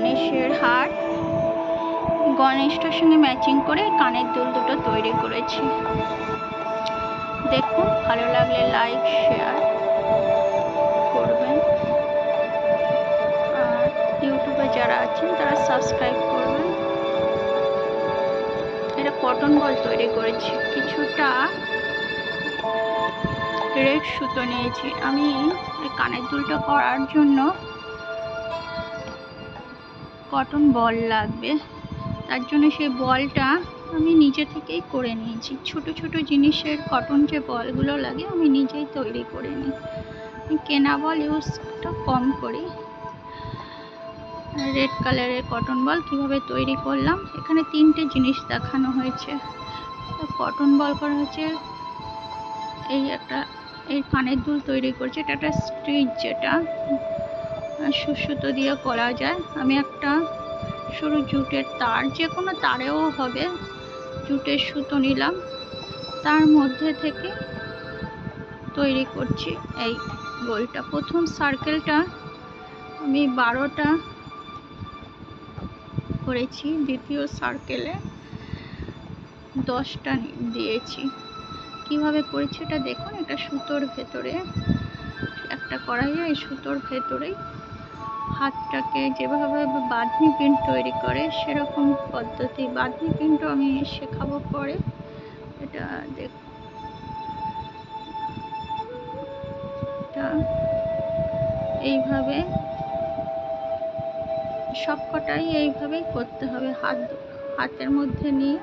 গণেশের হার, গণেশটার সঙ্গে ম্যাচিং করে কানের দুল দুটো তৈরি করেছি। দেখুন, ভালো লাগলে লাইক শেয়ার করবেন, আর ইউটিউবে যারা আছেন তারা সাবস্ক্রাইব করবেন। এটা কটন বল তৈরি করেছি। কিছুটা রেড সুতো নিয়েছি। আমি কানের দুলটা করার জন্য কটন বল লাগবে, তার জন্য সেই বলটা আমি নিজে থেকেই করে নিয়েছি। ছোট ছোট জিনিসের কটন যে বলগুলো লাগে আমি নিজেই তৈরি করে নিই। কেনা বল ইউজটা কম করি। রেড কালারের কটন বল কিভাবে তৈরি করলাম, এখানে 3টে জিনিস দেখানো হয়েছে। কটন বল করা হয়েছে, এই কানের দুল তৈরি করছে। এটা একটা স্টিচ, যেটা সুতো দিয়ে করা যায়। আমি একটা সরু জুটের তার, যে কোনো তারেও হবে, জুটের সুতো নিলাম, তার মধ্যে থেকে তৈরি করছি এই গোলটা। প্রথম সার্কেলটা আমি 12টা করেছি, দ্বিতীয় সার্কেলে 10টা দিয়েছি। কিভাবে করেছি এটা দেখুন। এটা সুতোর ভেতরে একটা করাই, এই সুতোর ভেতরেই হাতটাকে যেভাবে বাঁধনি পিন তৈরি করে সেরকম পদ্ধতি। বাঁধনি পিনটা আমি শেখাবো পরে। এটা এইভাবে সবকটাই এইভাবেই করতে হবে। হাতের মধ্যে নিয়ে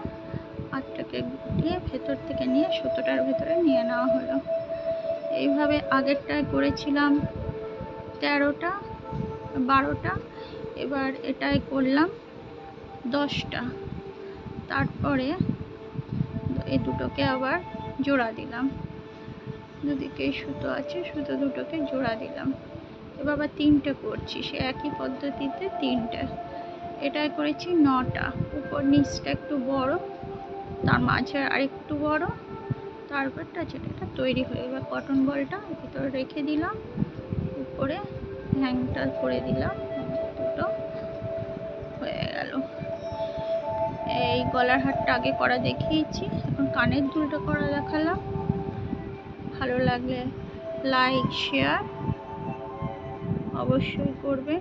হাতটাকে গুটিয়ে ভেতর থেকে নিয়ে সুতোটার ভেতরে নিয়ে নেওয়া হলো। এইভাবে আগেরটায় করেছিলাম 13টা 12টা, এবার এটাই করলাম 10টা। তারপরে এই দুটোকে আবার জোড়া দিলাম, দুদিকে সুতো আছে, সুতো দুটোকে জোড়া দিলাম। এবার আবার 3টে করছি, সে একই পদ্ধতিতে 3টে। এটাই করেছি 9টা। উপর নিচটা একটু বড়, তার মাঝে আর একটু বড়, তারপরটা যেটা তৈরি হয়ে গেল। কটন বলটা ভিতরে রেখে দিলাম, উপরে হ্যাংটা করে দিলাম, দুটো হয়ে গেল। এই গলার হারটা আগে করা দেখিয়েছি, এখন কানের দুলটা করা দেখালাম। ভালো লাগলে লাইক শেয়ার অবশ্যই করবে,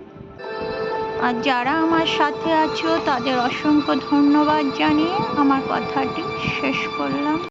আর যারা আমার সাথে আছো তাদের অসংখ্য ধন্যবাদ জানিয়ে আমার কথাটি শেষ করলাম।